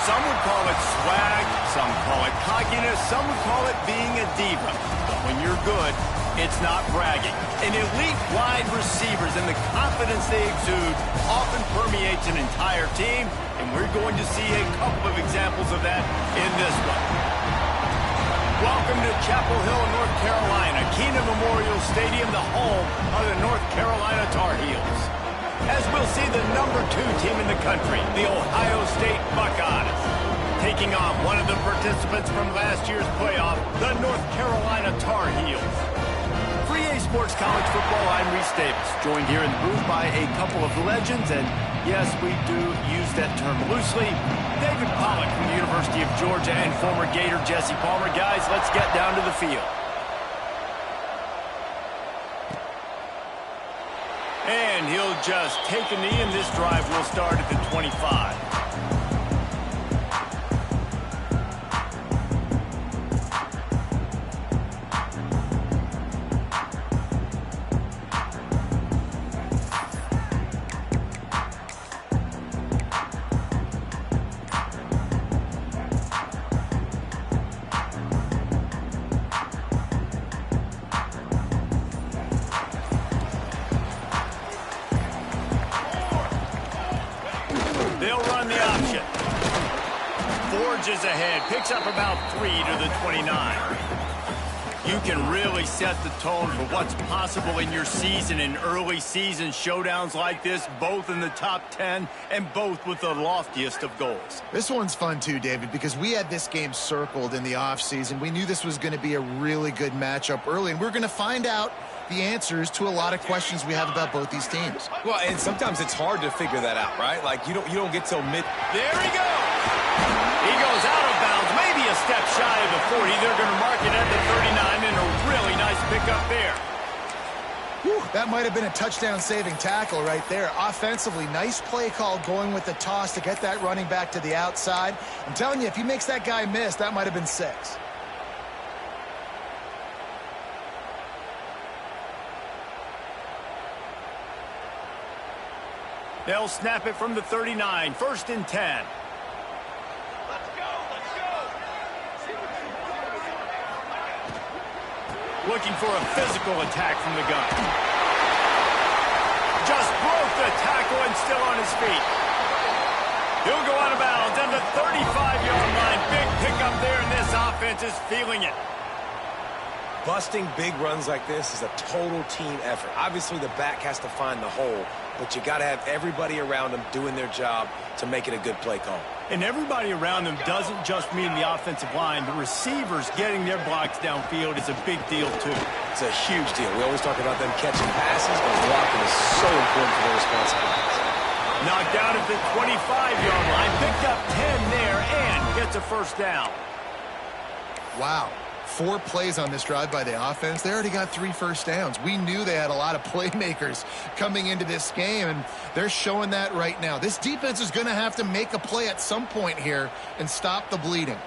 Some would call it swag, some call it cockiness, some would call it being a diva. But when you're good, it's not bragging. An elite wide receivers and the confidence they exude often permeates an entire team, and we're going to see a couple of examples of that in this one. Welcome to Chapel Hill, North Carolina, Keenan Memorial Stadium, the home of the North Carolina Tar Heels. As we'll see the #2 team in the country, the Ohio State Buckeyes, taking on one of the participants from last year's playoff, the North Carolina Tar Heels. For EA Sports College Football, I'm Reese Davis, joined here in the booth by a couple of legends, and yes, we do use that term loosely. David Pollack from the University of Georgia and former Gator Jesse Palmer. Guys, let's get down to the field. And he'll just take a knee, and this drive will start at the 25. They'll run the option. Forges ahead, picks up about 3 to the 29. You can really set the tone for what's possible in your season in early season showdowns like this, both in the top 10 and both with the loftiest of goals. This one's fun too, David, because we had this game circled in the offseason. We knew this was going to be a really good matchup early, and we're going to find out the answers to a lot of questions we have about both these teams. Well, and sometimes it's hard to figure that out, right? Like, you don't get till mid. There he goes. He goes out of bounds, maybe a step shy of the 40. They're going to mark it at the 39, and a really nice pickup there. Whew, that might have been a touchdown-saving tackle right there. Offensively, nice play call going with the toss to get that running back to the outside. I'm telling you, if he makes that guy miss, that might have been 6. They'll snap it from the 39, 1st and 10. Looking for a physical attack from the gun. Just broke the tackle and still on his feet. He'll go out of bounds at the 35-yard line. Big pickup there, and this offense is feeling it. Busting big runs like this is a total team effort. Obviously, the back has to find the hole, but you got to have everybody around them doing their job to make it a good play call. And everybody around them doesn't just mean the offensive line. The receivers getting their blocks downfield is a big deal, too. It's a huge deal. We always talk about them catching passes, but blocking is so important for their responsibilities. Knocked down at the 25-yard line, picked up 10 there, and gets a 1st down. Wow. 4 plays on this drive by the offense. They already got 3 first downs. We knew they had a lot of playmakers coming into this game, and they're showing that right now. This defense is going to have to make a play at some point here and stop the bleeding.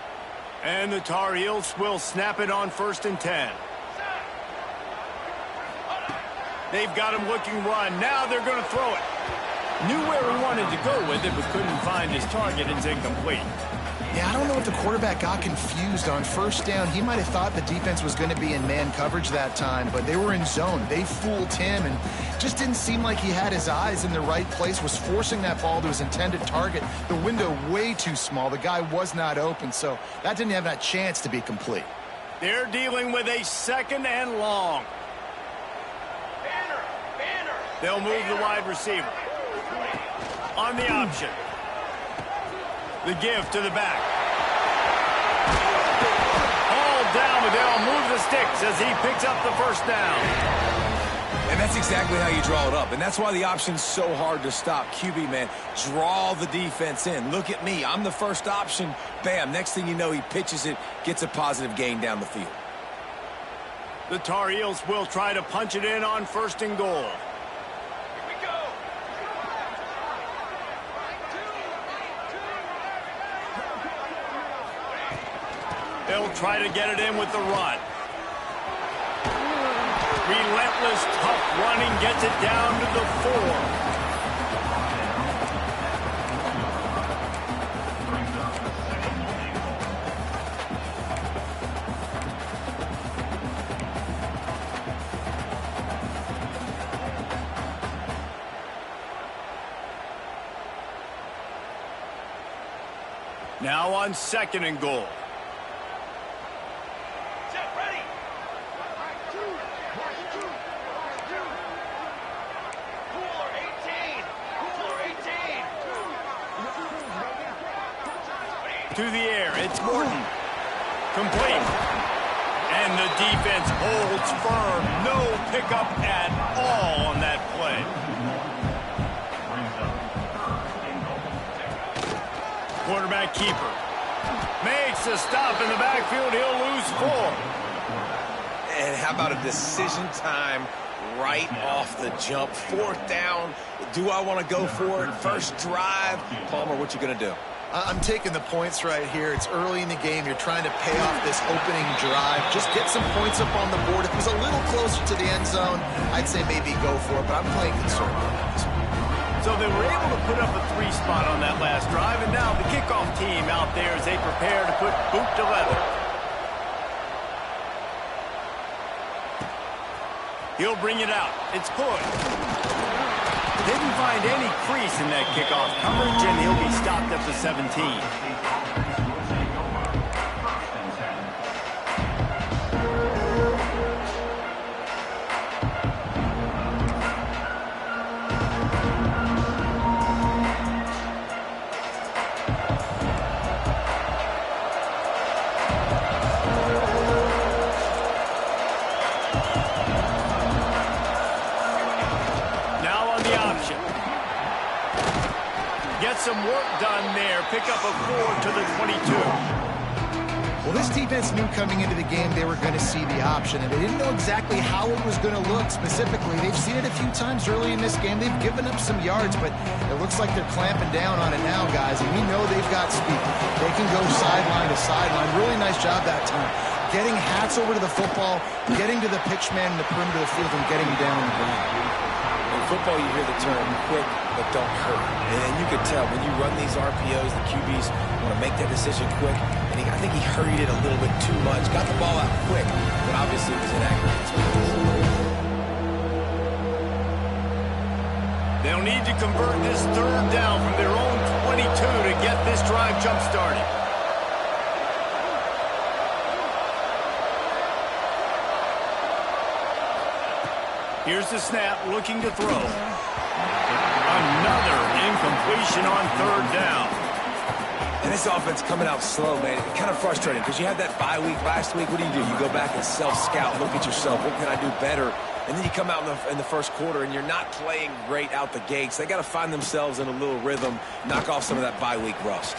And the Tar Heels will snap it on 1st and 10. They've got him looking run. Now they're going to throw it. Knew where he wanted to go with it, but couldn't find his target. It's incomplete. Yeah, I don't know if the quarterback got confused on 1st down. He might have thought the defense was going to be in man coverage that time, but they were in zone. They fooled him, and just didn't seem like he had his eyes in the right place, was forcing that ball to his intended target. The window way too small. The guy was not open, so that didn't have that chance to be complete. They're dealing with a 2nd and long. They'll move the wide receiver. On the option. The give to the back. All down, but they'll move the sticks as he picks up the 1st down. And that's exactly how you draw it up. And that's why the option's so hard to stop. QB, man, draw the defense in. Look at me. I'm the first option. Bam. Next thing you know, he pitches it, gets a positive gain down the field. The Tar Heels will try to punch it in on 1st and goal. They'll try to get it in with the run. Relentless, tough running gets it down to the 4. Now on 2nd and goal. To the air, it's Morton. Complete. And the defense holds firm. No pickup at all on that play. Quarterback keeper. Makes a stop in the backfield. He'll lose 4. And how about a decision time right off the jump? 4th down. Do I want to go for it? First drive. Palmer, what you going to do? I'm taking the points right here. It's early in the game. You're trying to pay off this opening drive. Just get some points up on the board. If it was a little closer to the end zone, I'd say maybe go for it, but I'm playing conservative. So they were able to put up a 3 spot on that last drive, and now the kickoff team out there as they prepare to put boot to leather. He'll bring it out. It's pushed. Didn't find any crease in that kickoff coverage, and he'll be stopped at the 17. Some work done there. Pick up a 4 to the 22. Well, this defense knew coming into the game they were going to see the option, and they didn't know exactly how it was going to look specifically. They've seen it a few times early in this game. They've given up some yards, but it looks like they're clamping down on it now, guys, and we know they've got speed. They can go sideline to sideline. Really nice job that time. Getting hats over to the football, getting to the pitch man in the perimeter of the field, and getting him down on the ground. In football, you hear the term quick but don't hurt. And you can tell when you run these RPOs, the QBs want to make that decision quick. And I think he hurried it a little bit too much. Got the ball out quick, but obviously it was inaccurate. They'll need to convert this 3rd down from their own 22 to get this drive jump-started. Here's the snap, looking to throw. Another incompletion on 3rd down. And this offense coming out slow, man. Kind of frustrating because you had that bye week last week. What do? You go back and self-scout, look at yourself. What can I do better? And then you come out in the first quarter and you're not playing great out the gates. They got to find themselves in a little rhythm, knock off some of that bye week rust.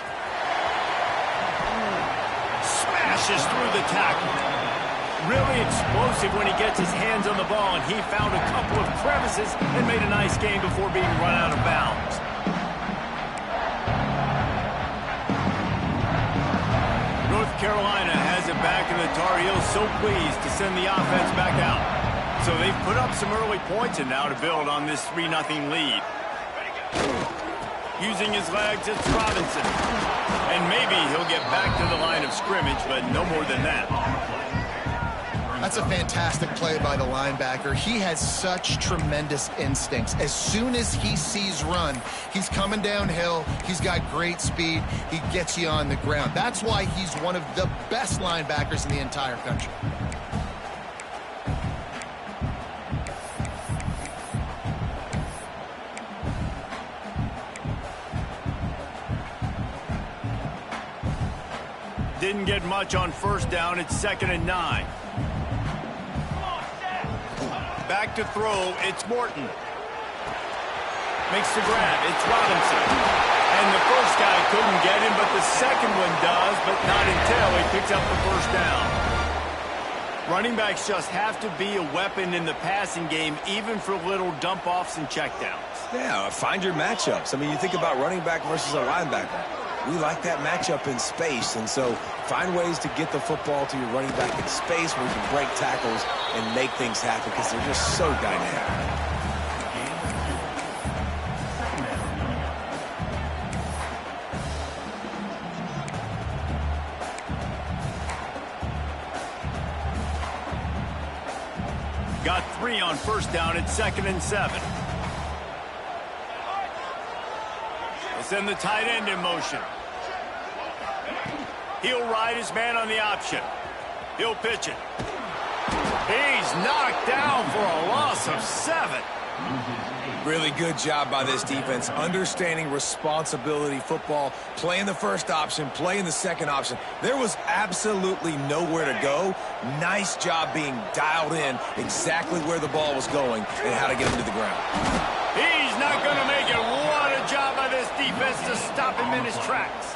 Smashes through the tackle. Really explosive when he gets his hands on the ball, and he found a couple of crevices and made a nice game before being run out of bounds. North Carolina has it back in the Tar Heels, so pleased to send the offense back out. So they've put up some early points, and now to build on this 3-0 lead. Using his legs, it's Robinson. And maybe he'll get back to the line of scrimmage, but no more than that. That's a fantastic play by the linebacker. He has such tremendous instincts. As soon as he sees run, he's coming downhill. He's got great speed. He gets you on the ground. That's why he's one of the best linebackers in the entire country. Didn't get much on 1st down. It's 2nd and 9. Back to throw, it's Morton. Makes the grab, it's Robinson. And the first guy couldn't get him, but the second one does, but not until he picks up the 1st down. Running backs just have to be a weapon in the passing game, even for little dump-offs and checkdowns. Yeah, find your matchups. I mean, you think about running back versus a linebacker. We like that matchup in space, and so find ways to get the football to your running back in space where you can break tackles and make things happen because they're just so dynamic. Got 3 on 1st down at 2nd and 7. They send the tight end in motion. He'll ride his man on the option. He'll pitch it. He's knocked down for a loss of 7. Really good job by this defense, understanding responsibility football, playing the first option, playing the second option. There was absolutely nowhere to go. Nice job being dialed in exactly where the ball was going and how to get him to the ground. He's not going to make it. What a job by this defense to stop him in his tracks.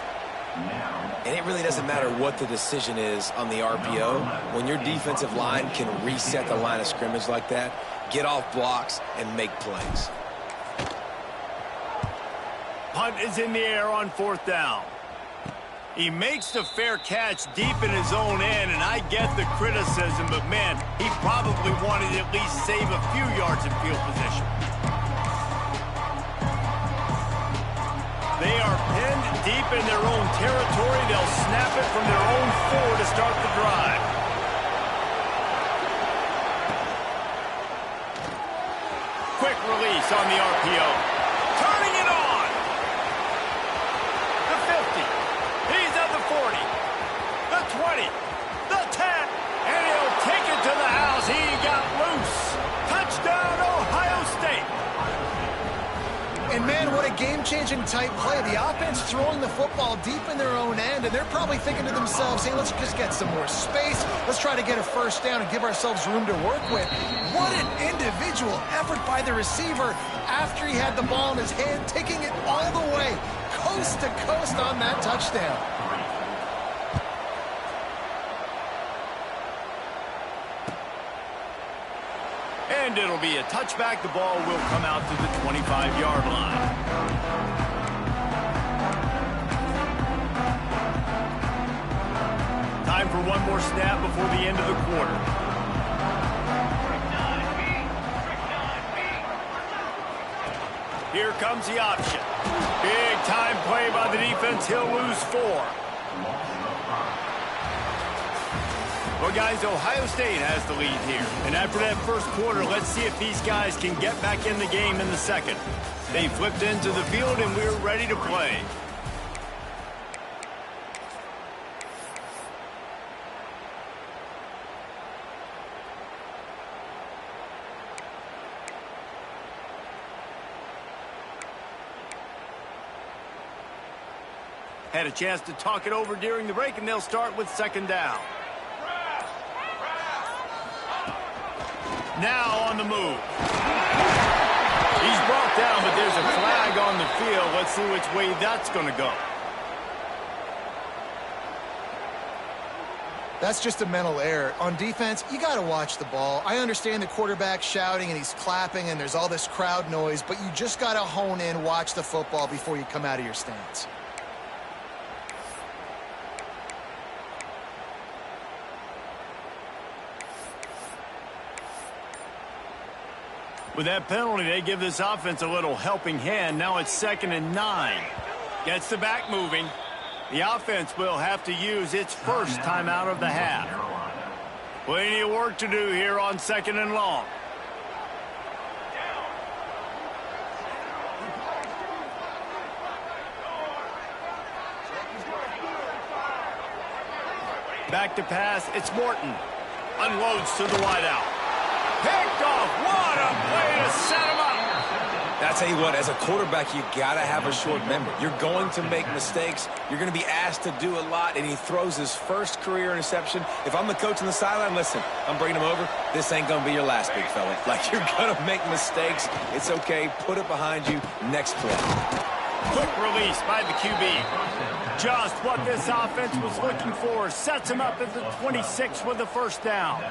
And it really doesn't matter what the decision is on the RPO. When your defensive line can reset the line of scrimmage like that, get off blocks, and make plays. Punt is in the air on 4th down. He makes the fair catch deep in his own end, and I get the criticism, but, man, he probably wanted to at least save a few yards in field position. They are pinned deep in their own territory. They'll snap it from their own 4 to start the drive. Quick release on the RPO. Turning it on. The 50. He's at the 40. The 20. The 10. And he'll take it to the house. He got loose. Touchdown, Ohio State. And, man, what a game-changing type play. The offense throwing the football deep in their own end, and they're probably thinking to themselves, hey, let's just get some more space. Let's try to get a first down and give ourselves room to work with. What an individual effort by the receiver after he had the ball in his hand, taking it all the way, coast to coast on that touchdown. And it'll be a touchback. The ball will come out to the 25-yard line. Time for one more snap before the end of the quarter. Here comes the option. Big time play by the defense. He'll lose 4. Well, guys, Ohio State has the lead here. And after that first quarter, let's see if these guys can get back in the game in the second. They flipped into the field, and we're ready to play. Had a chance to talk it over during the break, and they'll start with 2nd down. Now on the move. He's brought down, but there's a flag on the field. Let's see which way that's going to go. That's just a mental error. On defense, you got to watch the ball. I understand the quarterback shouting and he's clapping and there's all this crowd noise, but you just got to hone in, watch the football before you come out of your stance. With that penalty, they give this offense a little helping hand. Now it's 2nd and 9. Gets the back moving. The offense will have to use its first timeout of the half. Plenty of work to do here on 2nd and long. Back to pass. It's Morton. Unloads to the wideout. Picked off. What a play to set him up. I tell you what, as a quarterback, you got to have a short memory. You're going to make mistakes. You're going to be asked to do a lot, and he throws his first career interception. If I'm the coach on the sideline, listen, I'm bringing him over. This ain't going to be your last, big fella. Like, you're going to make mistakes. It's okay. Put it behind you. Next play. Quick release by the QB. Just what this offense was looking for. Sets him up at the 26 with the first down.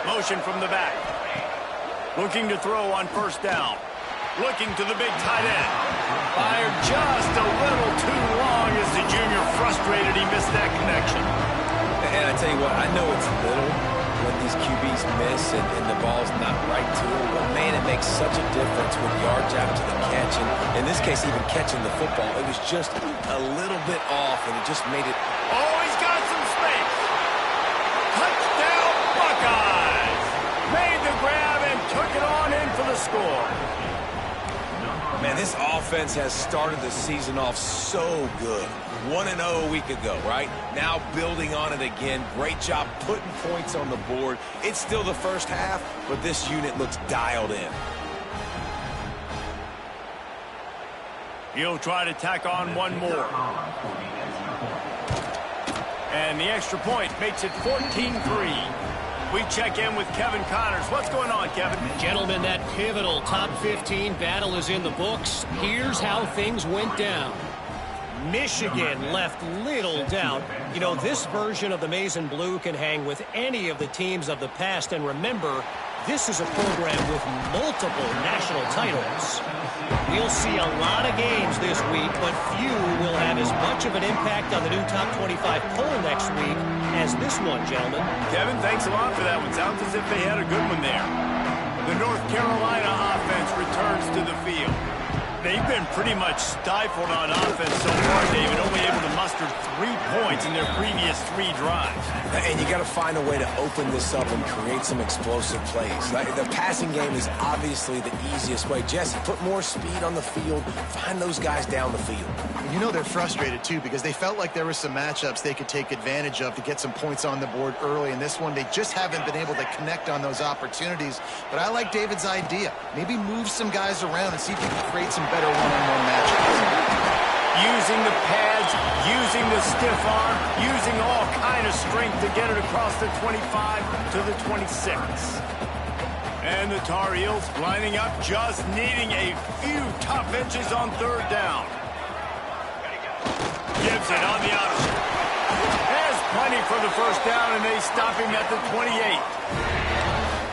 Motion from the back. Looking to throw on first down. Looking to the big tight end. Fired just a little too long as the junior frustrated. He missed that connection. And I tell you what, I know it's little when these QBs miss and the ball's not right to them, but man, it makes such a difference with yards after the catch. And in this case, even catching the football, it was just a little bit off, and it just made it. Oh, he's got some space. Touchdown, Buckeyes. score. Man, this offense has started the season off so good. 1-0 a week ago, right? Now building on it again. Great job putting points on the board. It's still the first half, but this unit looks dialed in. He'll try to tack on one more. And the extra point makes it 14-3. We check in with Kevin Connors. What's going on, Kevin? Gentlemen, that pivotal top 15 battle is in the books. Here's how things went down. Michigan left little doubt. You know, this version of the Maize and Blue can hang with any of the teams of the past. And remember, this is a program with multiple national titles. We'll see a lot of games this week, but few will have as much of an impact on the new top 25 poll next week as this one, gentlemen. Kevin, thanks a lot for that one. Sounds as if they had a good one there. The North Carolina offense returns to the field. They've been pretty much stifled on offense so far, David, only able to muster 3 points in their previous 3 drives. And you got to find a way to open this up and create some explosive plays. The passing game is obviously the easiest way. Jesse, put more speed on the field. Find those guys down the field. You know they're frustrated, too, because they felt like there were some matchups they could take advantage of to get some points on the board early. In this one, they just haven't been able to connect on those opportunities. But I like David's idea. Maybe move some guys around and see if you can create some better one-on-one matchups. Using the pads, using the stiff arm, using all kind of strength to get it across the 25 to the 26. And the Tar Heels lining up, just needing a few tough inches on 3rd down. Gives it on the outer. Has plenty for the 1st down, and they stop him at the 28.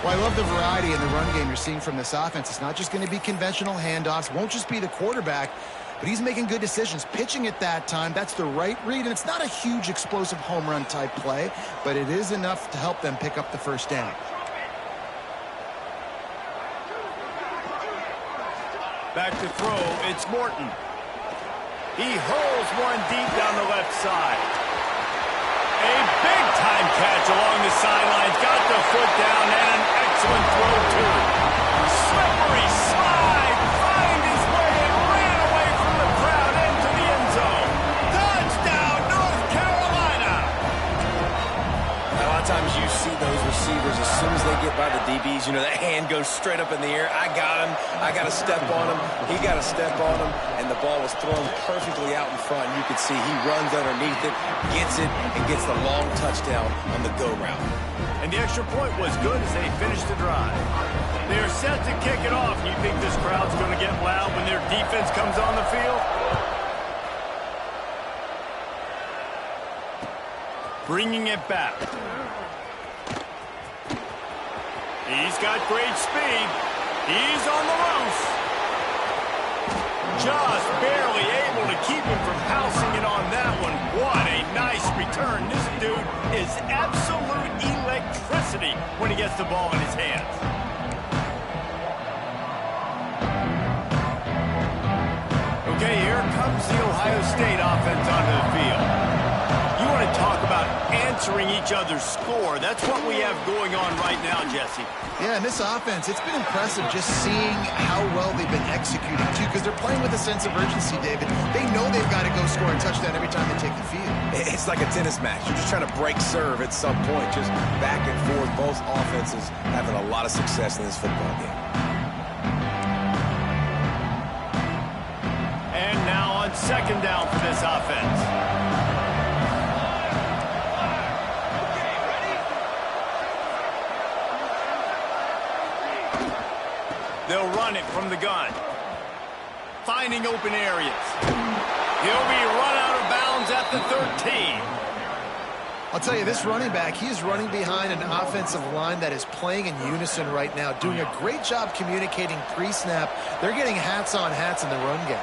Well, I love the variety in the run game you're seeing from this offense. It's not just going to be conventional handoffs. Won't just be the quarterback, but he's making good decisions. Pitching at that time, that's the right read, and it's not a huge explosive home run type play, but it is enough to help them pick up the 1st down. Back to throw, it's Morton. He hurls one deep down the left side. A big-time catch along the sidelines. Got the foot down and an excellent throw, too. Slippery slide. Find his way and ran away from the crowd into the end zone. Touchdown, North Carolina. A lot of times you see those receivers, as soon as they get by the DBs, you know, that hand goes straight up in the air. I got him. I got to step on him. He got to step on him. And the ball was thrown perfectly out in front. You could see he runs underneath it, gets it, and gets the long touchdown on the go route. And the extra point was good as they finished the drive. They're set to kick it off. You think this crowd's going to get loud when their defense comes on the field? Bringing it back. He's got great speed. He's on the loose. Just barely able to keep him from pouncing it on that one. What a nice return. This dude is absolute electricity when he gets the ball in his hands. Okay, here comes the Ohio State offense onto the field. You want to talk about answering each other's score. That's what we have going on right now, Jesse. Yeah, and this offense, it's been impressive just seeing how well they've been executing, too, because they're playing with a sense of urgency, David. They know they've got to go score a touchdown every time they take the field. It's like a tennis match. You're just trying to break serve at some point, just back and forth. Both offenses having a lot of success in this football game. And now on 2nd down for this offense. They'll run it from the gun. Finding open areas. He'll be run out of bounds at the 13. I'll tell you, this running back, he is running behind an offensive line that is playing in unison right now, doing a great job communicating pre-snap. They're getting hats on hats in the run game.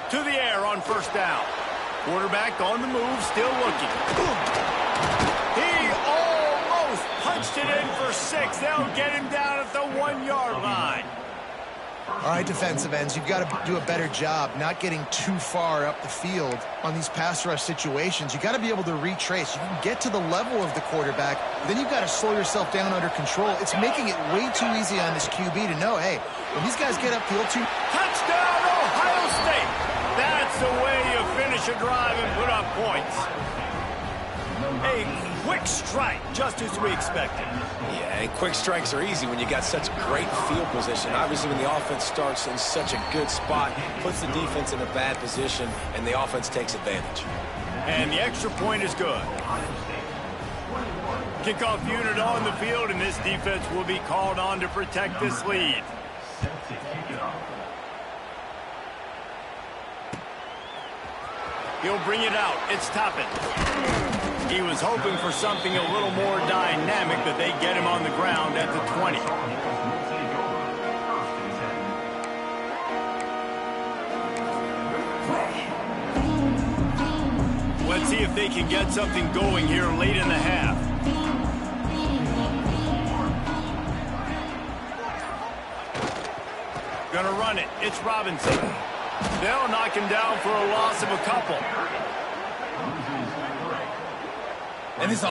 To the air on 1st down. Quarterback on the move, still looking. He almost punched it in for 6. They'll get him down at the 1-yard line. All right, defensive ends, you've got to do a better job not getting too far up the field on these pass rush situations. You got to be able to retrace. You can get to the level of the quarterback, but then you've got to slow yourself down under control. It's making it way too easy on this QB to know, hey, when these guys get upfield too... Touchdown, Ohio State! That's the way you finish a drive and put up points. A quick strike, just as we expected. Yeah, and quick strikes are easy when you got such great field position. Obviously, when the offense starts in such a good spot, puts the defense in a bad position, and the offense takes advantage. And the extra point is good. Kickoff unit on the field, and this defense will be called on to protect this lead. He'll bring it out. It's Toppin. He was hoping for something a little more dynamic, but they get him on the ground at the 20. Let's see if they can get something going here late in the half. Gonna run it. It's Robinson. They'll knock him down for a loss of a couple. And this...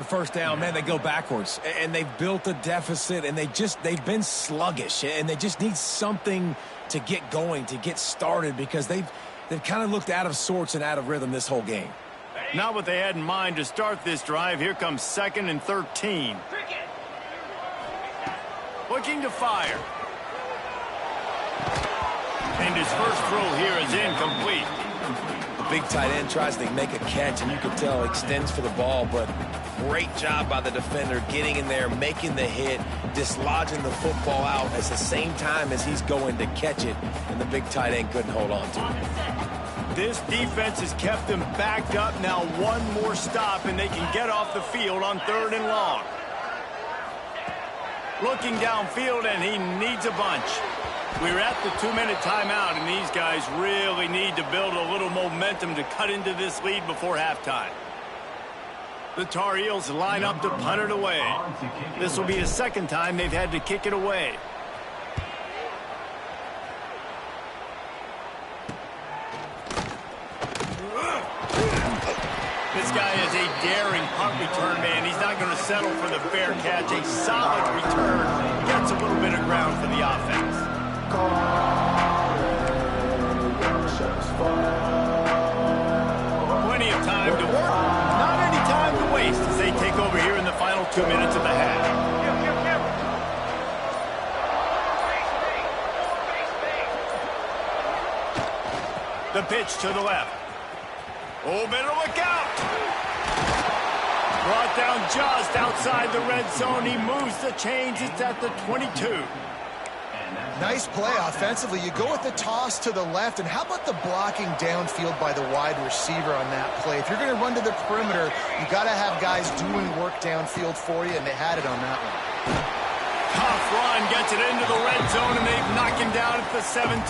First down, man, they go backwards, and they've built a deficit, and they've been sluggish, and they just need something to get going, to get started, because they've kind of looked out of sorts and out of rhythm this whole game. Not what they had in mind to start this drive. Here comes 2nd and 13. Looking to fire. And his first throw here is incomplete. The big tight end tries to make a catch, and you can tell extends for the ball, but great job by the defender getting in there, making the hit, dislodging the football out at the same time as he's going to catch it, and the big tight end couldn't hold on to it. This defense has kept them backed up. Now one more stop, and they can get off the field on 3rd and long. Looking downfield, and he needs a bunch. We're at the 2-minute timeout, and these guys really need to build a little momentum to cut into this lead before halftime. The Tar Heels line up to punt it away. This will be the 2nd time they've had to kick it away. This guy is a daring punt return man. He's not going to settle for the fair catch. A solid return gets a little bit of ground for the offense. Plenty of time to work. Not any time to waste as they take over here in the final 2 minutes of the half. The pitch to the left. Oh, better look out. Brought down just outside the red zone. He moves the chains. It's at the 22. Nice play offensively. You go with the toss to the left, and how about the blocking downfield by the wide receiver on that play? If you're going to run to the perimeter, you got to have guys doing work downfield for you, and they had it on that one. Tough run, gets it into the red zone, and they've knocked him down at the 17.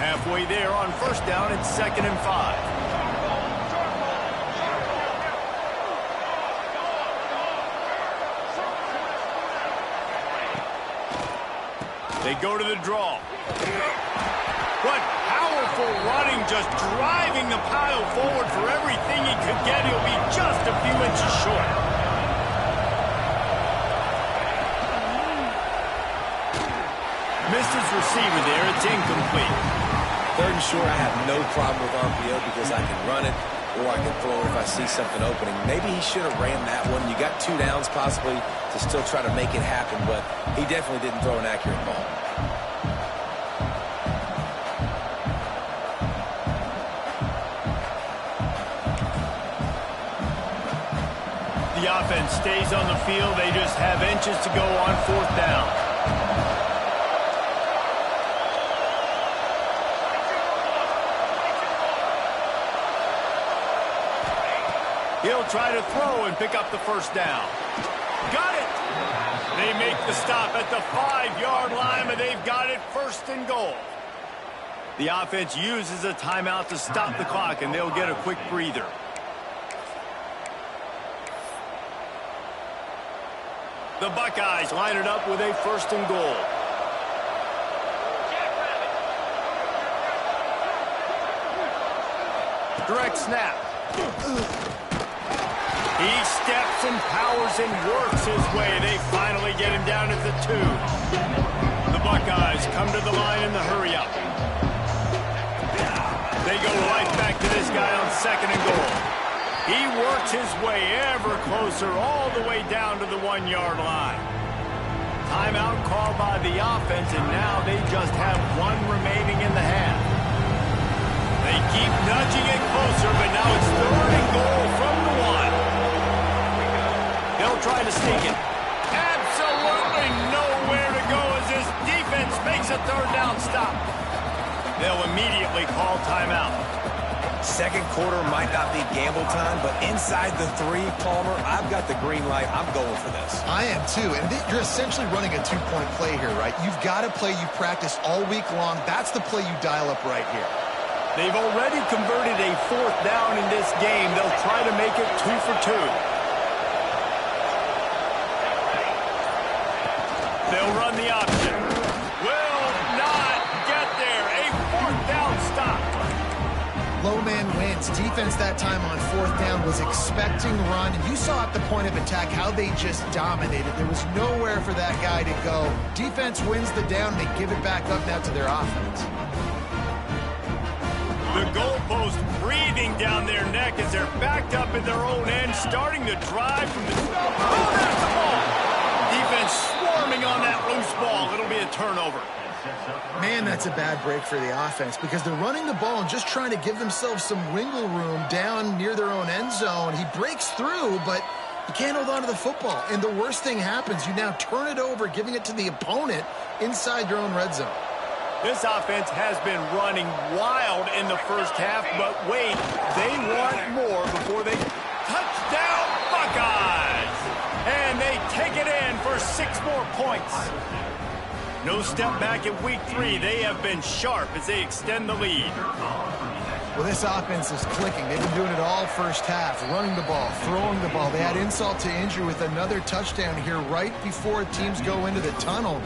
Halfway there on 1st down, it's 2nd and 5. They go to the draw. What powerful running, just driving the pile forward for everything he could get. He'll be just a few inches short. Missed his receiver there. It's incomplete. 3rd and short, I have no problem with RPO because I can run it or I can throw it if I see something opening. Maybe he should have ran that one. You got 2 downs possibly to still try to make it happen, but he definitely didn't throw an accurate ball. The offense stays on the field. They just have inches to go on 4th down. He'll try to throw and pick up the first down. Got it! They make the stop at the 5-yard line, and they've got it 1st and goal. The offense uses a timeout to stop the clock, and they'll get a quick breather. The Buckeyes line it up with a 1st and goal. Direct snap. He steps and powers and works his way. They finally get him down at the 2. The Buckeyes come to the line in the hurry-up. They go right back to this guy on 2nd and goal. He works his way ever closer all the way down to the 1-yard line. Timeout called by the offense, and now they just have 1 remaining in the half. They keep nudging it closer, but now it's 3rd and goal from the 1. They'll try to sneak it. Absolutely nowhere to go as this defense makes a 3rd down stop. They'll immediately call timeout. 2nd quarter might not be gamble time, but inside the 3, Palmer, I've got the green light. I'm going for this. I am too, and you're essentially running a 2-point play here, right? You've got a play you practice all week long. That's the play you dial up right here. They've already converted a 4th down in this game. They'll try to make it 2 for 2. They'll run the option. Will not get there. A 4th down stop. Low man wins. Defense that time on 4th down was expecting run. And you saw at the point of attack how they just dominated. There was nowhere for that guy to go. Defense wins the down. They give it back up now to their offense. The goalpost breathing down their neck as they're backed up in their own end, starting to drive from the... Oh, there's the ball! Defense swarming on that loose ball. It'll be a turnover. Man, that's a bad break for the offense because they're running the ball and just trying to give themselves some wiggle room down near their own end zone. He breaks through, but you can't hold on to the football. And the worst thing happens. You now turn it over, giving it to the opponent inside your own red zone. This offense has been running wild in the 1st half, but wait, they want more before they... Touchdown, Buckeyes! And they take it in for 6 more points. No step back in week 3. They have been sharp as they extend the lead. Well, this offense is clicking. They've been doing it all 1st half, running the ball, throwing the ball. They had insult to injury with another touchdown here right before teams go into the tunnel.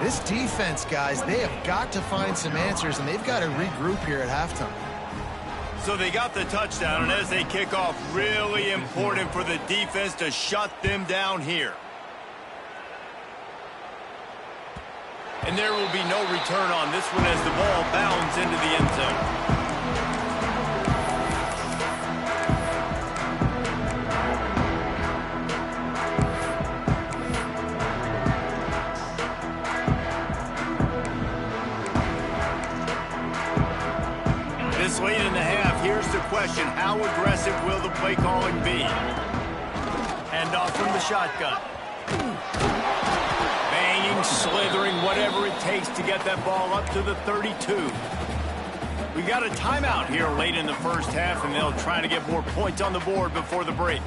This defense, guys, they have got to find some answers, and they've got to regroup here at halftime. So they got the touchdown, and as they kick off, really important for the defense to shut them down here. And there will be no return on this one as the ball bounds into the end zone. This late in the half, here's the question. How aggressive will the play calling be? Hand off from the shotgun. Banging, slithering, whatever it takes to get that ball up to the 32. We got a timeout here late in the 1st half, and they'll try to get more points on the board before the break.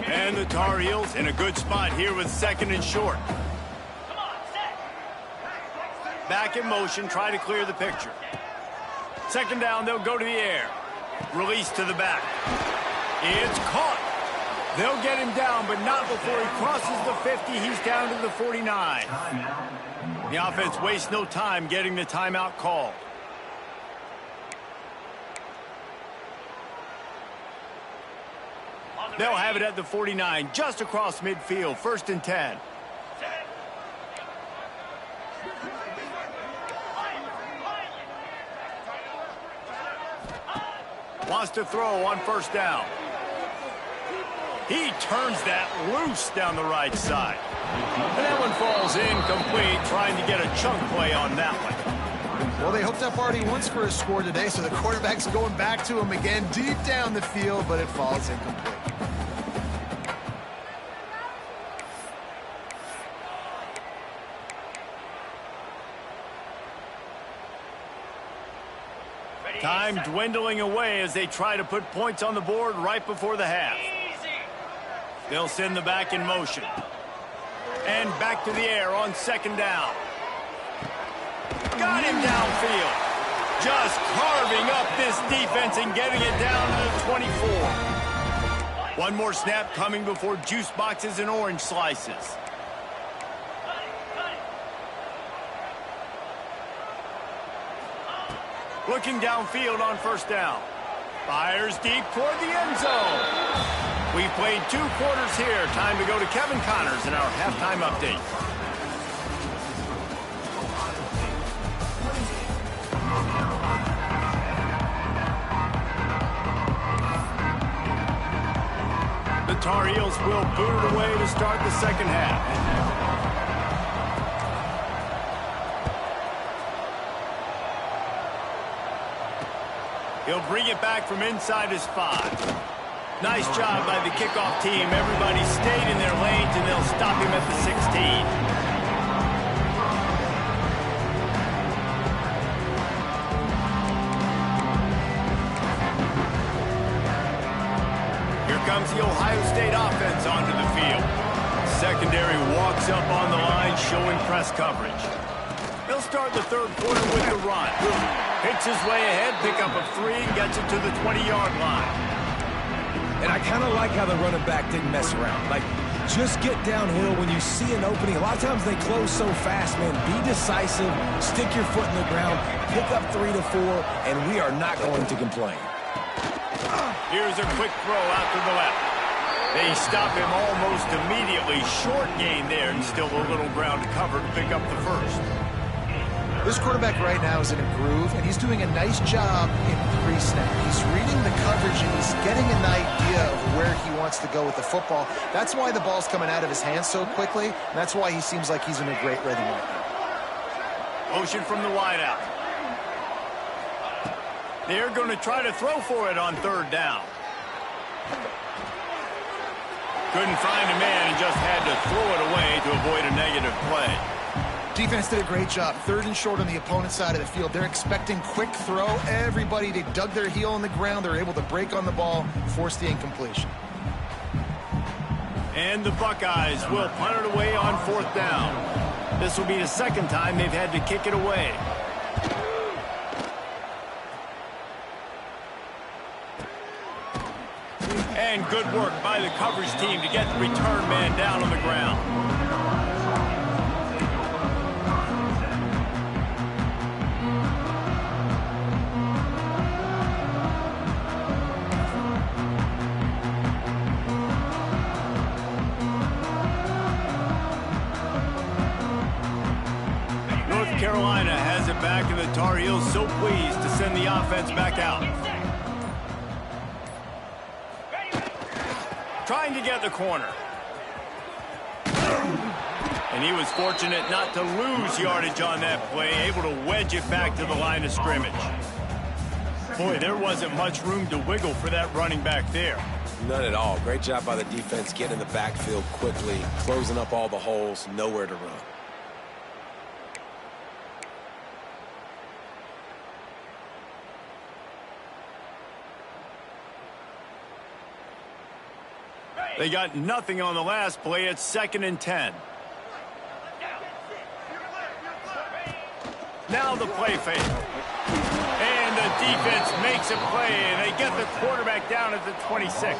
And the Tar Heels in a good spot here with 2nd and short. Back in motion, try to clear the picture. 2nd down, they'll go to the air. Release to the back. It's caught. They'll get him down, but not before he crosses the 50. He's down to the 49. The offense wastes no time getting the timeout called. They'll have it at the 49, just across midfield, 1st and 10. Wants to throw on 1st down. He turns that loose down the right side. And that one falls incomplete, trying to get a chunk play on that one. Well, they hooked up already once for a score today, so the quarterback's going back to him again deep down the field, but it falls incomplete. Time dwindling away as they try to put points on the board right before the half. They'll send the back in motion. And back to the air on second down. Got him downfield. Just carving up this defense and getting it down to the 24. One more snap coming before juice boxes and orange slices. Looking downfield on first down. Fires deep toward the end zone. We've played 2 quarters here. Time to go to Kevin Connors in our halftime update. The Tar Heels will boot it away to start the second half. He'll bring it back from inside his 5. Nice job by the kickoff team. Everybody stayed in their lanes, and they'll stop him at the 16. Here comes the Ohio State offense onto the field. Secondary walks up on the line, showing press coverage. They'll start the third quarter with the run. Hits his way ahead, pick up a 3, gets it to the 20-yard line. And I kind of like how the running back didn't mess around. Like, just get downhill when you see an opening. A lot of times they close so fast, man. Be decisive, stick your foot in the ground, pick up 3 to 4, and we are not going to complain. Here's a quick throw out to the left. They stop him almost immediately. Short gain there, and still a little ground to cover to pick up the first. This quarterback right now is in a groove, and he's doing a nice job in pre-snap. He's reading the coverage, and he's getting an idea of where he wants to go with the football. That's why the ball's coming out of his hands so quickly, and that's why he seems like he's in a great rhythm right now. Motion from the wideout. They're going to try to throw for it on third down. Couldn't find a man and just had to throw it away to avoid a negative play. Defense did a great job. 3rd and short on the opponent's side of the field. They're expecting quick throw. Everybody, they dug their heel in the ground. They're able to break on the ball, force the incompletion. And the Buckeyes will punt it away on 4th down. This will be the 2nd time they've had to kick it away. And good work by the coverage team to get the return man down on the ground. Carolina has it back, and the Tar Heels so pleased to send the offense back out. Trying to get the corner. And he was fortunate not to lose yardage on that play, able to wedge it back to the line of scrimmage. Boy, there wasn't much room to wiggle for that running back there. None at all. Great job by the defense getting in the backfield quickly, closing up all the holes, nowhere to run. They got nothing on the last play. It's 2nd and 10. Now the play fake. And the defense makes a play, and they get the quarterback down at the 26.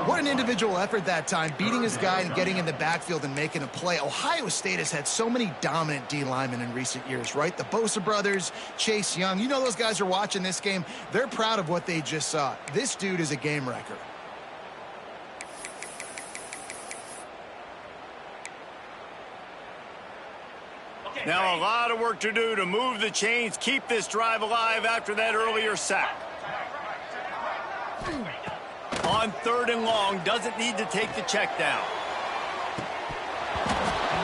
What an individual effort that time, beating his guy and getting in the backfield and making a play. Ohio State has had so many dominant D linemen in recent years, right? The Bosa brothers, Chase Young. You know those guys are watching this game. They're proud of what they just saw. This dude is a game wrecker. Now a lot of work to do to move the chains, keep this drive alive after that earlier sack. On 3rd and long, doesn't need to take the check down.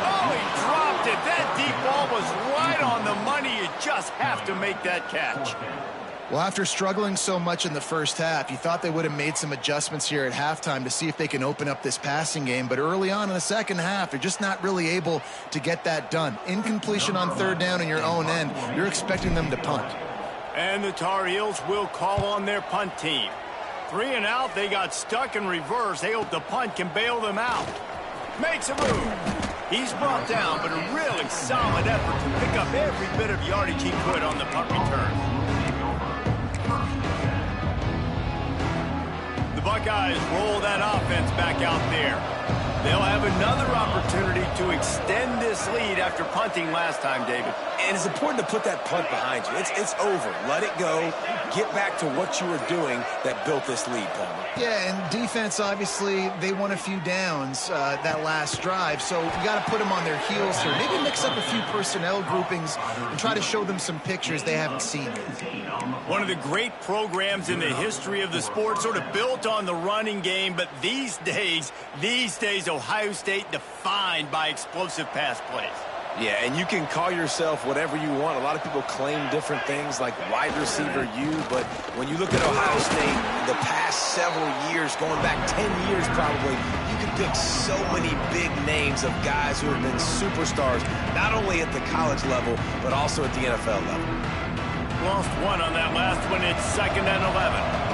Oh, he dropped it. That deep ball was right on the money. You just have to make that catch. Well, after struggling so much in the first half, you thought they would have made some adjustments here at halftime to see if they can open up this passing game. But early on in the second half, they're just not really able to get that done. Incompletion on 3rd down in your own end, you're expecting them to punt. And the Tar Heels will call on their punt team. 3 and out, they got stuck in reverse. They hope the punt can bail them out. Makes a move. He's brought down, but a really solid effort to pick up every bit of yardage he could on the punt return. The Buckeyes roll that offense back out there. They'll have another opportunity to extend this lead after punting last time, David. And it's important to put that punt behind you. It's over. Let it go. Get back to what you were doing that built this lead, Palmer. Yeah, and defense, obviously, they won a few downs that last drive, so you got to put them on their heels here. Maybe mix up a few personnel groupings and try to show them some pictures they haven't seen yet. One of the great programs in the history of the sport, sort of built on the running game, but these days, Ohio State defined by explosive pass plays. Yeah, and you can call yourself whatever you want. A lot of people claim different things like wide receiver U, but when you look at Ohio State, the past several years, going back 10 years probably, you can pick so many big names of guys who have been superstars, not only at the college level, but also at the NFL level. Lost one on that last one. It's 2nd and 11.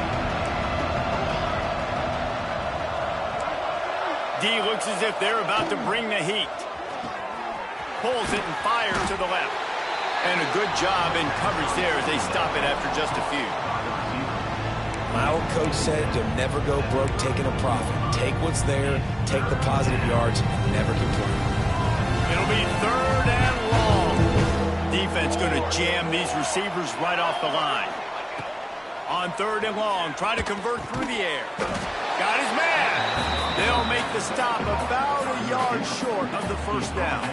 D looks as if they're about to bring the heat. Pulls it and fires to the left. And a good job in coverage there as they stop it after just a few. My old coach said to never go broke taking a profit. Take what's there, take the positive yards, and never complain. It'll be 3rd and long. Defense going to jam these receivers right off the line. On 3rd and long, try to convert through the air. Got his man. They'll make the stop about a yard short of the first down.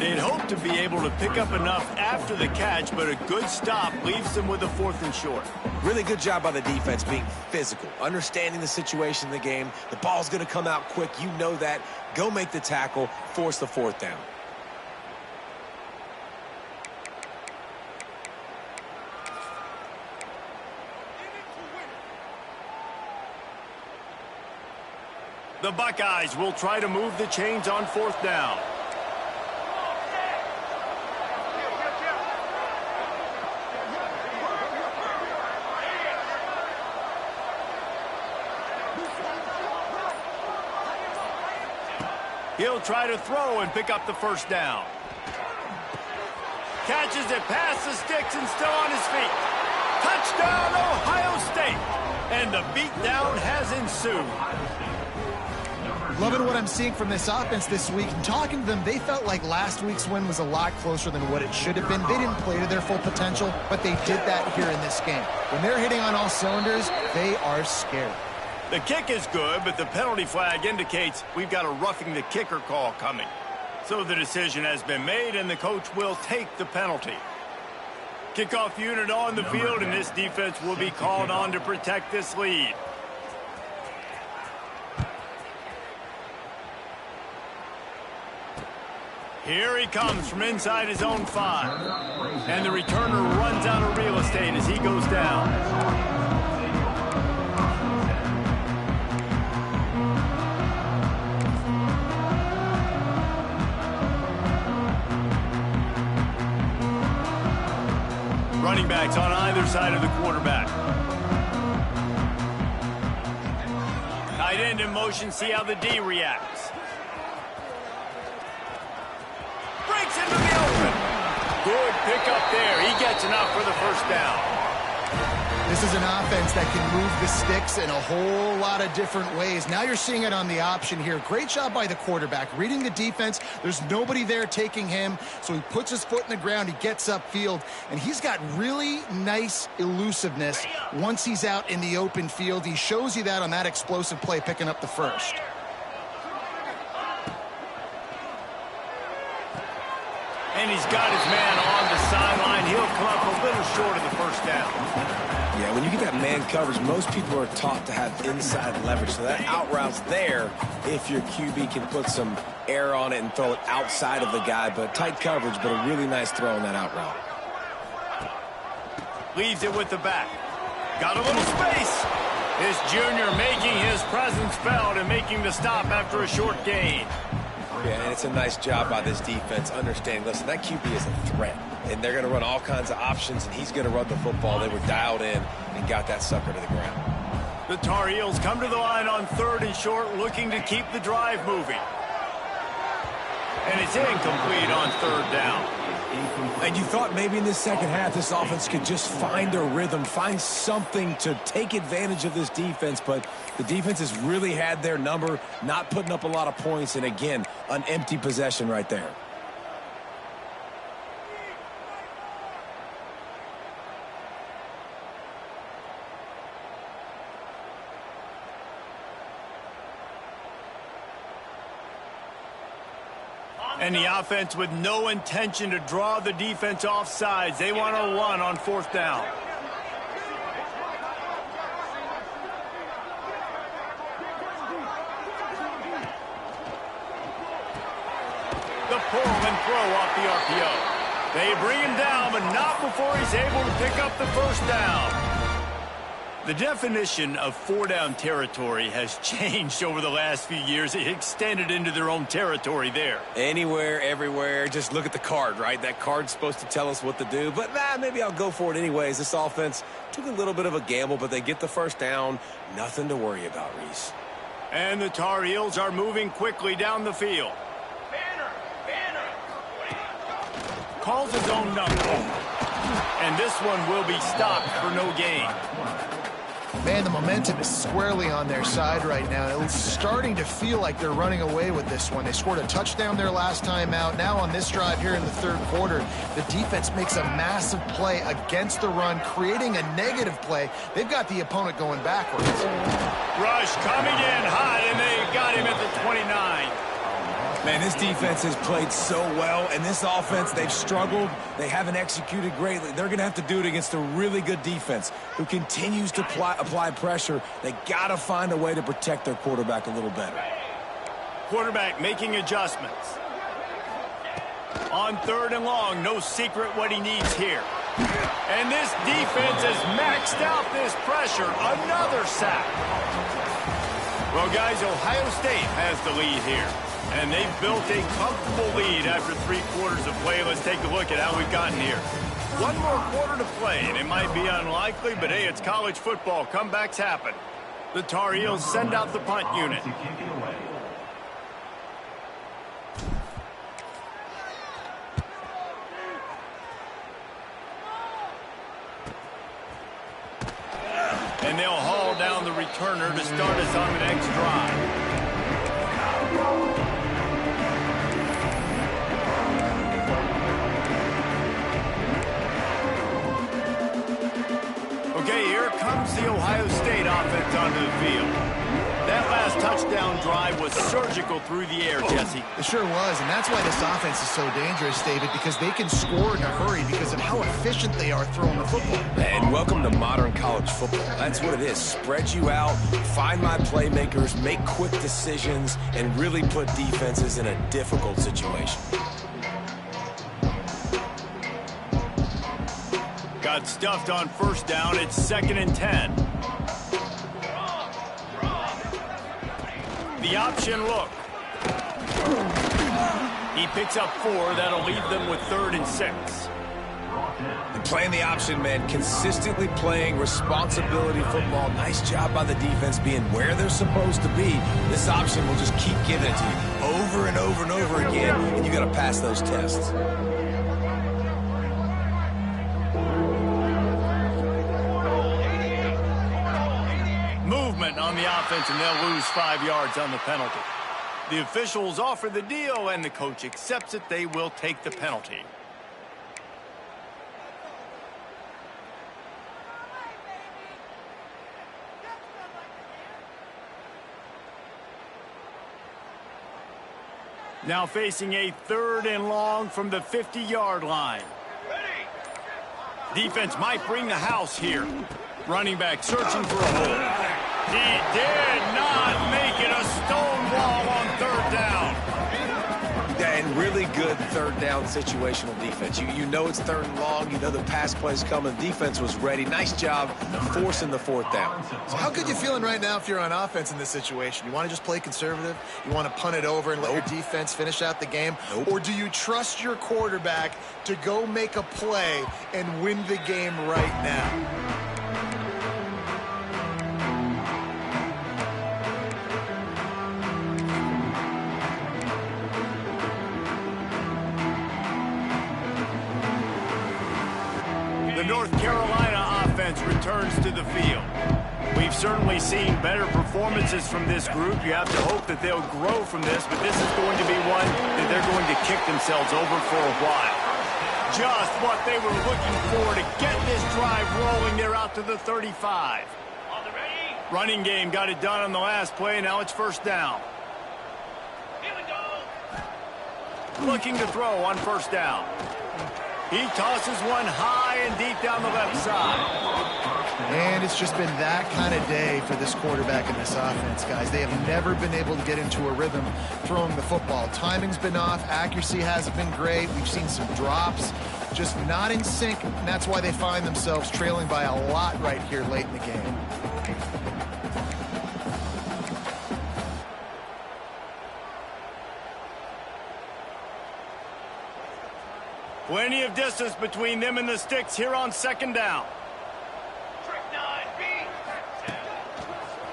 They'd hope to be able to pick up enough after the catch, but a good stop leaves them with a 4th and short. Really good job by the defense being physical, understanding the situation in the game. The ball's going to come out quick. You know that. Go make the tackle, force the 4th down. The Buckeyes will try to move the chains on 4th down. He'll try to throw and pick up the 1st down. Catches it past the sticks and still on his feet. Touchdown, Ohio State. And the beatdown has ensued. Loving what I'm seeing from this offense this week. And talking to them, they felt like last week's win was a lot closer than what it should have been. They didn't play to their full potential, but they did that here in this game. When they're hitting on all cylinders, they are scared. The kick is good, but the penalty flag indicates we've got a roughing the kicker call coming. So the decision has been made, and the coach will take the penalty. Kickoff unit on the field, and this defense will be called on to protect this lead. Here he comes from inside his own 5. And the returner runs out of real estate as he goes down. Running backs on either side of the quarterback. Tight end in motion, see how the D reacts. Breaks into the open. Good pick up there. He gets enough for the 1st down. This is an offense that can move the sticks in a whole lot of different ways. Now you're seeing it on the option here. Great job by the quarterback. Reading the defense, there's nobody there taking him, so he puts his foot in the ground, he gets upfield, and he's got really nice elusiveness once he's out in the open field. He shows you that on that explosive play, picking up the 1st. And he's got his man on the sideline. He'll come up a little short of the 1st down. Yeah, when you get that man coverage, most people are taught to have inside leverage. So that out route's there if your QB can put some air on it and throw it outside of the guy. But tight coverage, but a really nice throw on that out route. Leaves it with the back. Got a little space. This junior making his presence felt and making the stop after a short gain. Yeah, and it's a nice job by this defense understanding, listen, that QB is a threat. and they're going to run all kinds of options, and he's going to run the football. They were dialed in and got that sucker to the ground. The Tar Heels come to the line on 3rd and short, looking to keep the drive moving. And it's incomplete on 3rd down. And you thought maybe in this second half this offense could just find a rhythm, find something to take advantage of this defense, but the defense has really had their number, not putting up a lot of points, and again, an empty possession right there. And the offense with no intention to draw the defense off sides. They want to run on 4th down. The pull and throw off the RPO. They bring him down, but not before he's able to pick up the 1st down. The definition of 4-down territory has changed over the last few years. It extended into their own territory there. Anywhere, everywhere, just look at the card, right? That card's supposed to tell us what to do, but maybe I'll go for it anyways. This offense took a little bit of a gamble, but they get the 1st down. Nothing to worry about, Reese. And the Tar Heels are moving quickly down the field. Calls his own number. And this one will be stopped for no gain. Man, the momentum is squarely on their side right now. It's starting to feel like they're running away with this one. They scored a touchdown their last time out. Now on this drive here in the 3rd quarter, the defense makes a massive play against the run, creating a negative play. They've got the opponent going backwards. Rush coming in hot, and they got him at the 29. Man, this defense has played so well, and this offense, they've struggled. They haven't executed greatly. They're going to have to do it against a really good defense who continues to apply pressure. They got to find a way to protect their quarterback a little better. Quarterback making adjustments. On 3rd and long, no secret what he needs here. And this defense has maxed out this pressure. Another sack. Well, guys, Ohio State has the lead here. And they've built a comfortable lead after 3 quarters of play. Let's take a look at how we've gotten here. One more quarter to play, and it might be unlikely, but hey, it's college football. Comebacks happen. The Tar Heels send out the punt unit. And they'll haul down the returner to start us on the next drive. Okay, here comes the Ohio State offense onto the field. That last touchdown drive was surgical through the air, Jesse. It sure was, and that's why this offense is so dangerous, David, because they can score in a hurry because of how efficient they are throwing the football. And welcome to modern college football. That's what it is. Spread you out, find my playmakers, make quick decisions, and really put defenses in a difficult situation. Got stuffed on 1st down. It's 2nd and 10. The option look. He picks up 4. That'll leave them with 3rd and 6. And playing the option, man, consistently playing responsibility football. Nice job by the defense being where they're supposed to be. This option will just keep giving it to you over and over and over again, and you got to pass those tests. On the offense, and they'll lose 5 yards on the penalty. The officials offer the deal, and the coach accepts it. They will take the penalty. Now facing a 3rd and long from the 50-yard line. Defense might bring the house here. Running back searching for a hole. He did not make it. A stone wall on 3rd down. And really good 3rd down situational defense. You know it's 3rd and long. You know the pass play's coming. Defense was ready. Nice job forcing the 4th down. So how good you feeling right now if you're on offense in this situation? You want to just play conservative? You want to punt it over and let your defense finish out the game? Or do you trust your quarterback to go make a play and win the game right now? The North Carolina offense returns to the field. We've certainly seen better performances from this group. You have to hope that they'll grow from this, but this is going to be one that they're going to kick themselves over for a while. Just what they were looking for to get this drive rolling. They're out to the 35. On the ready. Running game got it done on the last play. Now it's 1st down. Here we go. Looking to throw on 1st down. He tosses one high and deep down the left side. And it's just been that kind of day for this quarterback in this offense, guys. They have never been able to get into a rhythm throwing the football. Timing's been off. Accuracy hasn't been great. We've seen some drops, just not in sync, and that's why they find themselves trailing by a lot right here late in the game. Plenty of distance between them and the sticks here on 2nd down.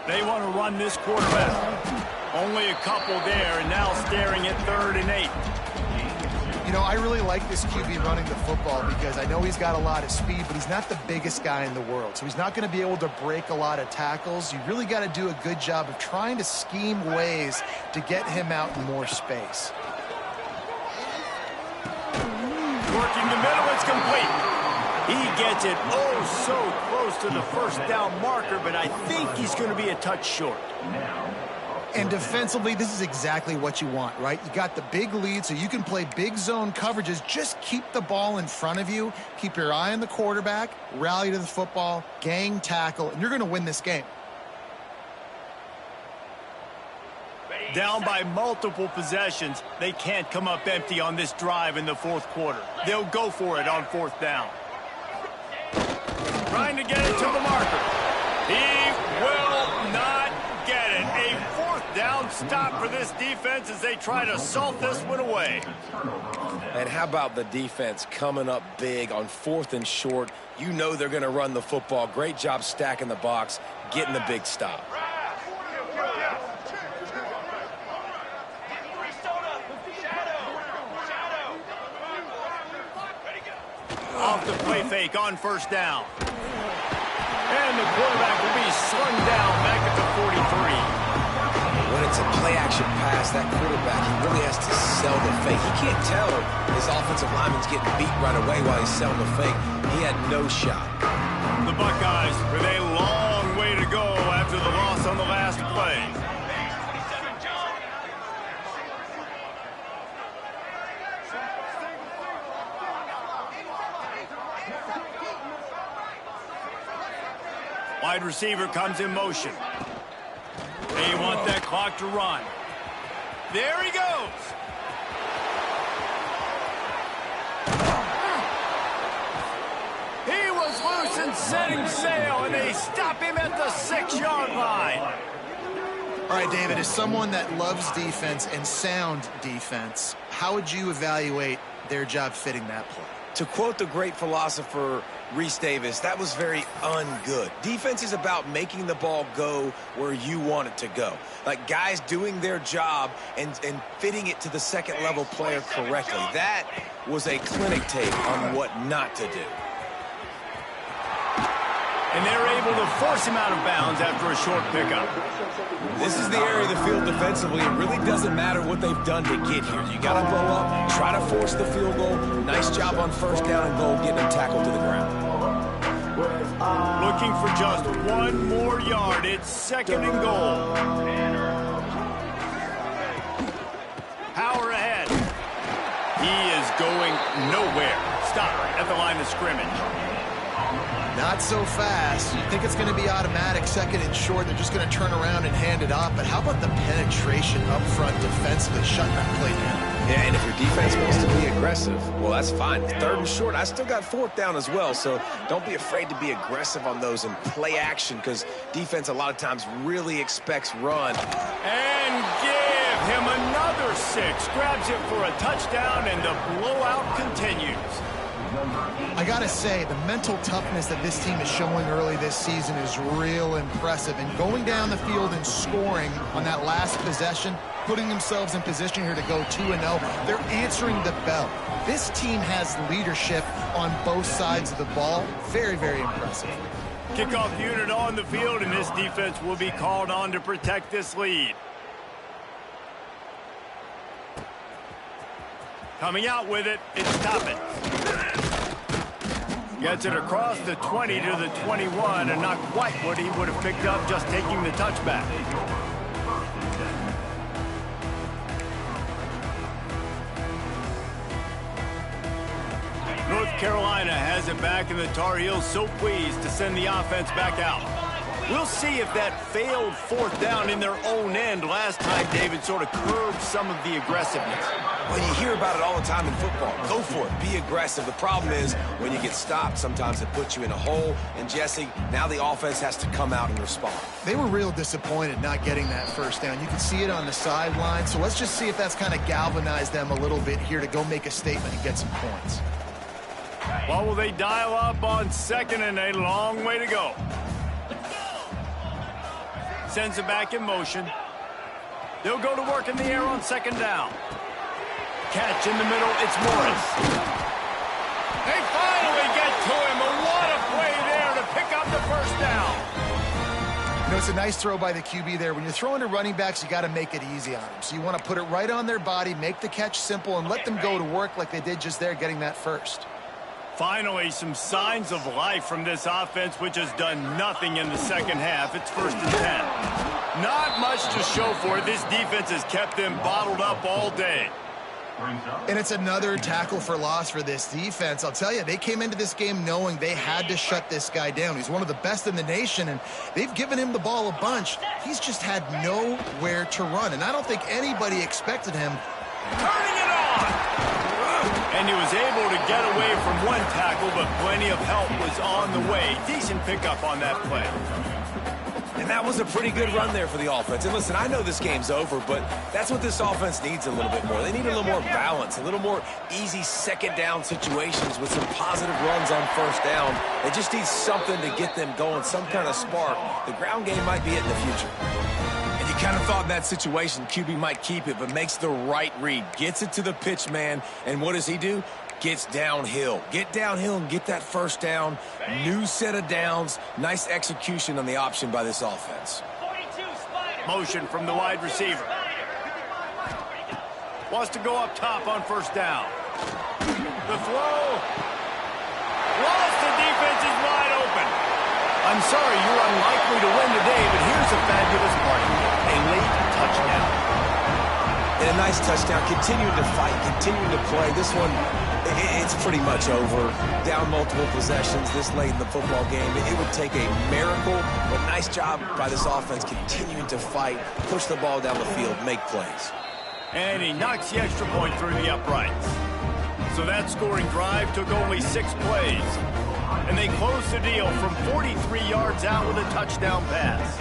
They want to run this quarterback. Only a couple there, and now staring at 3rd and 8. You know, I really like this QB running the football because I know he's got a lot of speed, but he's not the biggest guy in the world. So he's not going to be able to break a lot of tackles. You really got to do a good job of trying to scheme ways to get him out in more space. Working the middle, it's complete. He gets it oh so close to the 1st down marker, but I think he's going to be a touch short. And defensively, this is exactly what you want, right? You got the big lead, so you can play big zone coverages. Just keep the ball in front of you. Keep your eye on the quarterback, rally to the football, gang tackle, and you're going to win this game. Down by multiple possessions, they can't come up empty on this drive in the 4th quarter. They'll go for it on 4th down. Trying to get it to the marker. He will not get it. A 4th down stop for this defense as they try to salt this one away. And how about the defense coming up big on 4th and short? You know they're going to run the football. Great job stacking the box, getting the big stop. Off the play fake on 1st down. And the quarterback will be slung down back at the 43. When it's a play-action pass, that quarterback, he really has to sell the fake. He can't tell his offensive lineman's getting beat right away while he's selling the fake. He had no shot. The Buckeyes with a long way to go after the loss on the last play. Wide receiver comes in motion. They want that clock to run. There he goes. He was loose and setting sail, and they stop him at the 6-yard line. All right, David, as someone that loves defense and sound defense, how would you evaluate their job fitting that play? To quote the great philosopher Reese Davis, that was very ungood. Defense is about making the ball go where you want it to go. Like guys doing their job and fitting it to the 2nd level player correctly. That was a clinic tape on what not to do. And they're able to force him out of bounds after a short pickup. This is the area of the field defensively. It really doesn't matter what they've done to get here. You got to blow up, try to force the field goal. Nice job on 1st down and goal, getting them tackled to the ground. Looking for just one more yard. It's 2nd and goal. Power ahead. He is going nowhere. Stop at the line of scrimmage. Not so fast. You think it's going to be automatic, second and short. They're just going to turn around and hand it off. But how about the penetration up front defensively, shutting that play down? Yeah, and if your defense wants to be aggressive, well, that's fine. Third and short, I still got fourth down as well, so don't be afraid to be aggressive on those and play action, because defense a lot of times really expects run. And give him another 6. Grabs it for a touchdown, and the blowout continues. I got to say, the mental toughness that this team is showing early this season is real impressive. And going down the field and scoring on that last possession, putting themselves in position here to go 2-0, they're answering the bell. This team has leadership on both sides of the ball. Very, very impressive. Kickoff unit on the field, and this defense will be called on to protect this lead. Coming out with it, it's Toppin. Gets it across the 20 to the 21, and not quite what he would have picked up just taking the touchback. North Carolina has it back, and the Tar Heels so pleased to send the offense back out. We'll see if that failed fourth down in their own end last time, David, sort of curbed some of the aggressiveness. Well, you hear about it all the time in football. Go for it. Be aggressive. The problem is when you get stopped, sometimes it puts you in a hole. And, Jesse, now the offense has to come out and respond. They were real disappointed not getting that first down. You can see it on the sideline. So let's just see if that's kind of galvanized them a little bit here to go make a statement and get some points. Well, will they dial up on second and a long way to go? Sends it back in motion. They'll go to work in the air on second down. Catch in the middle, it's Morris. They finally get to him, and what a play there to pick up the first down. You know, it's a nice throw by the QB there. When you're throwing to running backs, you got to make it easy on them. So you want to put it right on their body, make the catch simple, and let them go to work like they did just there, getting that first. Finally, some signs of life from this offense, which has done nothing in the second half. It's 1st and 10. Not much to show for it. This defense has kept them bottled up all day. And it's another tackle for loss for this defense. I'll tell you, they came into this game knowing they had to shut this guy down. He's one of the best in the nation, and they've given him the ball a bunch. He's just had nowhere to run, and I don't think anybody expected him. Turning it on! And he was able to get away from one tackle, but plenty of help was on the way. Decent pickup on that play. And that was a pretty good run there for the offense. And listen, I know this game's over, but that's what this offense needs a little bit more. They need a little more balance, a little more easy second down situations with some positive runs on first down. They just need something to get them going, some kind of spark. The ground game might be it in the future. And you kind of thought in that situation QB might keep it, but makes the right read. Gets it to the pitch man, and what does he do? Gets downhill. Get downhill and get that first down. New set of downs. Nice execution on the option by this offense. Motion from the wide receiver. Wants to go up top on first down. The throw. Lost, the defense is wide open. I'm sorry, you're unlikely to win today, but here's a fabulous party. A late touchdown. And a nice touchdown. Continuing to fight, continuing to play. This one, it's pretty much over. Down multiple possessions this late in the football game. It would take a miracle, but nice job by this offense continuing to fight, push the ball down the field, make plays. And he knocks the extra point through the uprights. So that scoring drive took only 6 plays. And they closed the deal from 43 yards out with a touchdown pass.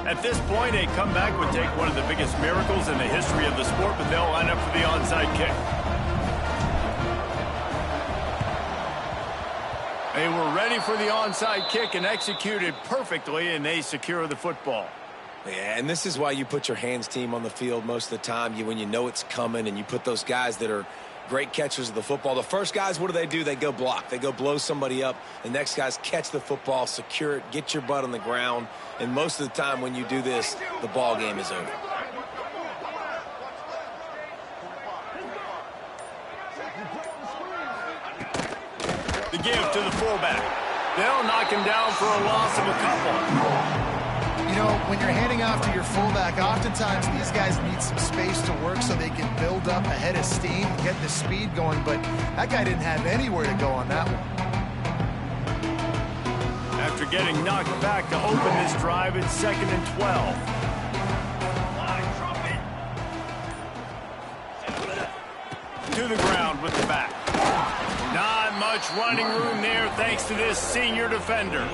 At this point, a comeback would take one of the biggest miracles in the history of the sport, but they'll line up for the onside kick. They were ready for the onside kick and executed perfectly, and they secure the football. Yeah, and this is why you put your hands team on the field most of the time. When you know it's coming, and you put those guys that are great catchers of the football. The first guys, what do? They go block. They go blow somebody up. The next guys catch the football, secure it, get your butt on the ground. And most of the time when you do this, the ball game is over. The give to the fullback. They'll knock him down for a loss of a couple. You know, when you're handing off to your fullback, oftentimes these guys need some space to work so they can build up a head of steam, get the speed going, but that guy didn't have anywhere to go on that one. after getting knocked back to open this drive at 2nd and 12. To the ground with the back. Not much running room there thanks to this senior defender.